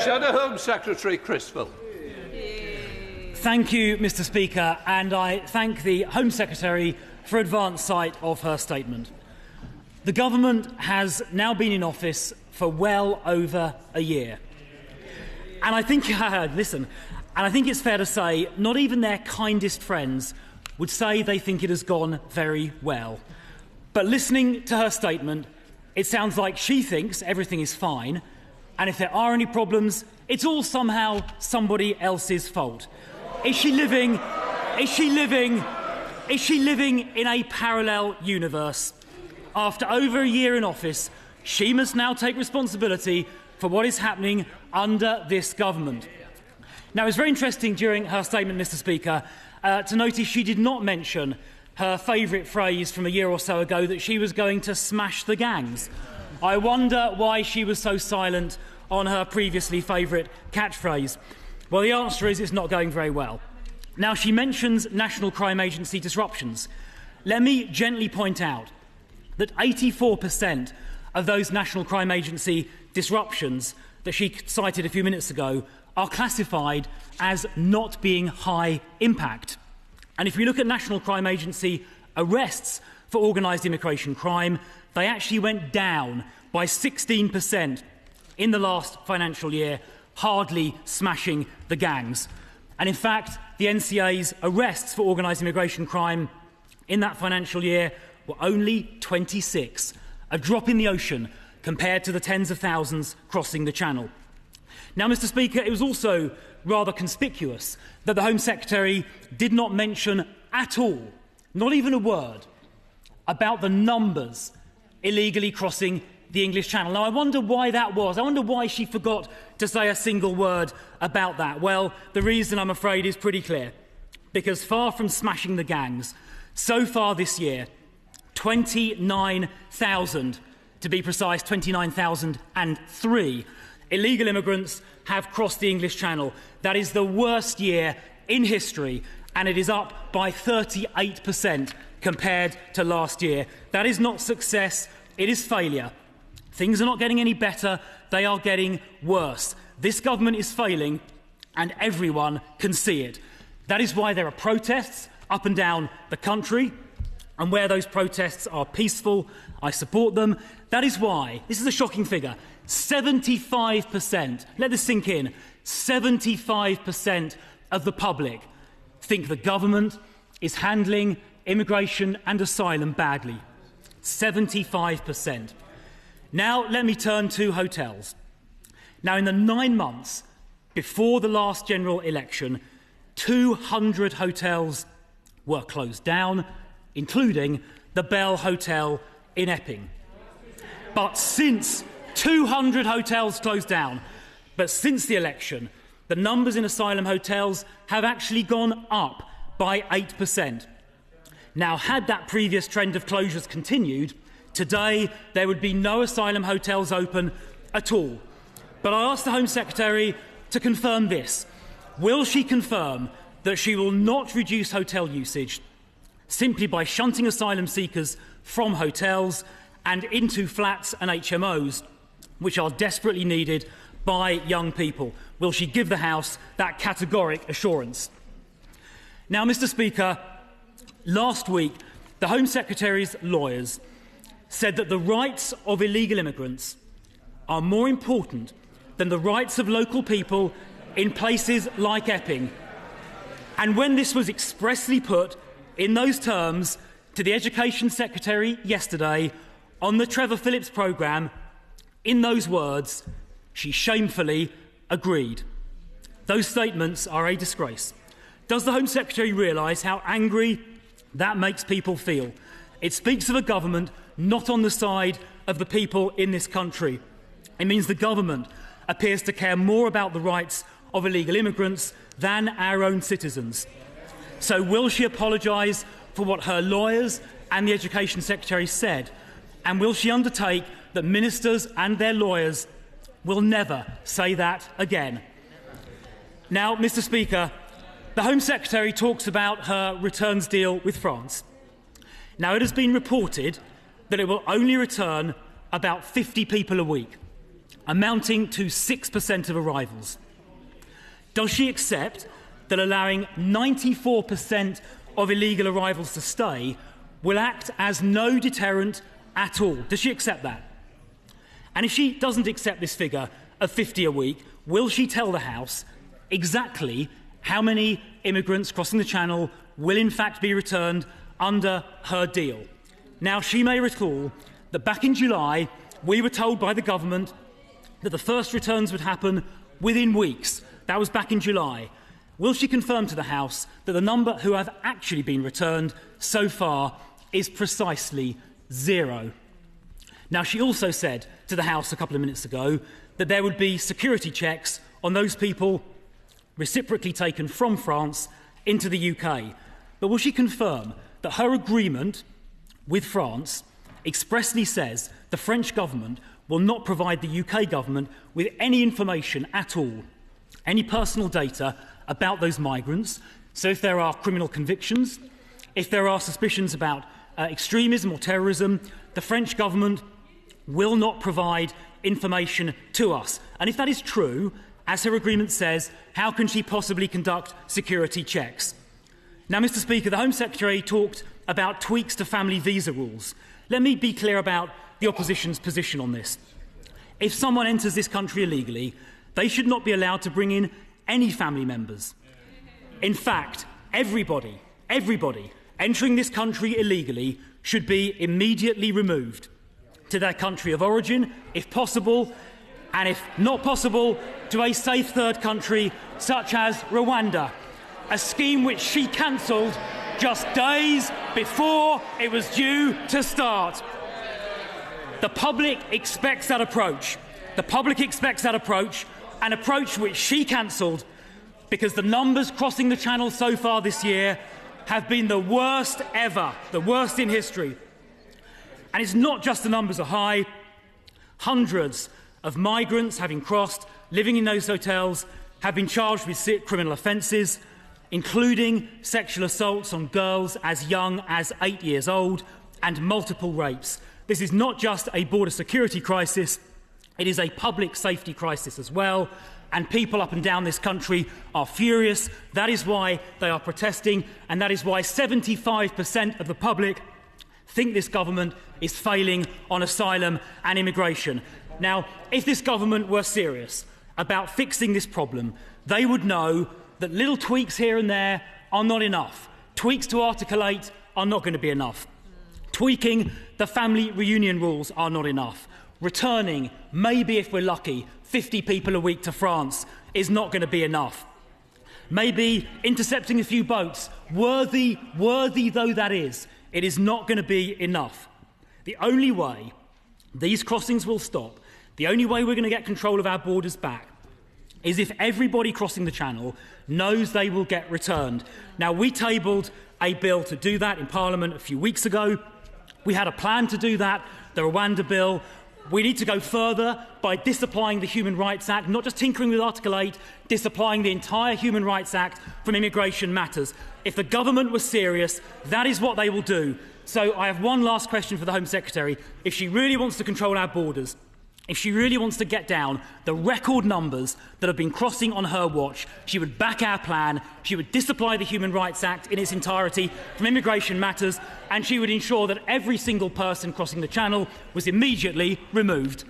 Shadow Home Secretary Criswell. Thank you, Mr. Speaker, and I thank the Home Secretary for advance sight of her statement. The government has now been in office for well over a year. And I think, I think it's fair to say not even their kindest friends would say they think it has gone very well. But listening to her statement, it sounds like she thinks everything is fine, and if there are any problems, it's all somehow somebody else's fault. Is she living in a parallel universe? After over a year in office, she must now take responsibility for what is happening under this government. Now, it's very interesting during her statement, Mr. Speaker, to notice she did not mention her favourite phrase from a year or so ago, that she was going to smash the gangs. I wonder why she was so silent on her previously favourite catchphrase. Well, the answer is it's not going very well. Now, she mentions National Crime Agency disruptions. Let me gently point out that 84% of those National Crime Agency disruptions that she cited a few minutes ago are classified as not being high impact. And if we look at National Crime Agency arrests for organised immigration crime, they actually went down by 16% in the last financial year, hardly smashing the gangs. And in fact, the NCA's arrests for organised immigration crime in that financial year were only 26, a drop in the ocean compared to the tens of thousands crossing the Channel. Now, Mr. Speaker, it was also rather conspicuous that the Home Secretary did not mention at all, not even a word, about the numbers illegally crossing the English Channel. Now, I wonder why that was. I wonder why she forgot to say a single word about that. Well, the reason, I'm afraid, is pretty clear. Because far from smashing the gangs, so far this year, 29,000, to be precise, 29,003 illegal immigrants have crossed the English Channel. That is the worst year in history, and it is up by 38% compared to last year. That is not success, it is failure. Things are not getting any better, they are getting worse. This government is failing, and everyone can see it. That is why there are protests up and down the country, and where those protests are peaceful, I support them. That is why, this is a shocking figure, 75%, let this sink in, 75% of the public think the government is handling immigration and asylum badly. 75%. Now, let me turn to hotels. Now, in the 9 months before the last general election, 200 hotels were closed down, including the Bell Hotel in Epping. But since 200 hotels closed down, but since the election, the numbers in asylum hotels have actually gone up by 8%. Now, had that previous trend of closures continued, today there would be no asylum hotels open at all. But I asked the Home Secretary to confirm this. Will she confirm that she will not reduce hotel usage simply by shunting asylum seekers from hotels and into flats and HMOs, which are desperately needed by young people? Will she give the House that categoric assurance? Now, Mr. Speaker, last week, the Home Secretary's lawyers said that the rights of illegal immigrants are more important than the rights of local people in places like Epping. And when this was expressly put in those terms to the Education Secretary yesterday on the Trevor Phillips programme, in those words, she shamefully agreed. Those statements are a disgrace. Does the Home Secretary realise how angry that makes people feel? It speaks of a government not on the side of the people in this country. It means the government appears to care more about the rights of illegal immigrants than our own citizens. So will she apologise for what her lawyers and the Education Secretary said? And will she undertake that ministers and their lawyers will never say that again? Now, Mr. Speaker, the Home Secretary talks about her returns deal with France. Now, it has been reported that it will only return about 50 people a week. amounting to 6% of arrivals. Does she accept that allowing 94% of illegal arrivals to stay will act as no deterrent at all? Does she accept that? And if she doesn't accept this figure of 50 a week, will she tell the House exactly how many immigrants crossing the Channel will in fact be returned under her deal? Now, she may recall that back in July, we were told by the government that the first returns would happen within weeks. That was back in July. Will she confirm to the House that the number who have actually been returned so far is precisely 0? Now, she also said to the House a couple of minutes ago that there would be security checks on those people reciprocally taken from France into the UK. But will she confirm that her agreement with France expressly says the French government will not provide the UK government with any information at all, any personal data about those migrants? So if there are criminal convictions, if there are suspicions about extremism or terrorism, the French government will not provide information to us. And if that is true, as her agreement says, how can she possibly conduct security checks? Now, Mr. Speaker, the Home Secretary talked about tweaks to family visa rules. Let me be clear about the opposition's position on this. If someone enters this country illegally, they should not be allowed to bring in any family members. In fact, everybody entering this country illegally should be immediately removed to their country of origin, if possible, and if not possible, to a safe third country such as Rwanda, a scheme which she cancelled just days before it was due to start. The public expects that approach. The public expects that approach, an approach which she cancelled because the numbers crossing the Channel so far this year have been the worst ever, the worst in history. And it's not just the numbers are high. Hundreds of migrants having crossed, living in those hotels, have been charged with criminal offences, including sexual assaults on girls as young as 8 years old and multiple rapes. This is not just a border security crisis, it is a public safety crisis as well, and people up and down this country are furious. That is why they are protesting, and that is why 75% of the public think this government is failing on asylum and immigration. Now, if this government were serious about fixing this problem, they would know that little tweaks here and there are not enough. Tweaks to Article 8 are not going to be enough. Tweaking the family reunion rules are not enough. Returning, maybe if we're lucky, 50 people a week to France is not going to be enough. Maybe intercepting a few boats, worthy though that is, it is not going to be enough. The only way these crossings will stop, the only way we're going to get control of our borders back, is if everybody crossing the Channel knows they will get returned. Now, we tabled a bill to do that in Parliament a few weeks ago. We had a plan to do that, the Rwanda bill. We need to go further by disapplying the Human Rights Act, not just tinkering with Article 8, disapplying the entire Human Rights Act from immigration matters. If the government was serious, that is what they will do. So I have one last question for the Home Secretary. If she really wants to control our borders, if she really wants to get down the record numbers that have been crossing on her watch, she would back our plan, she would disapply the Human Rights Act in its entirety from immigration matters, and she would ensure that every single person crossing the Channel was immediately removed.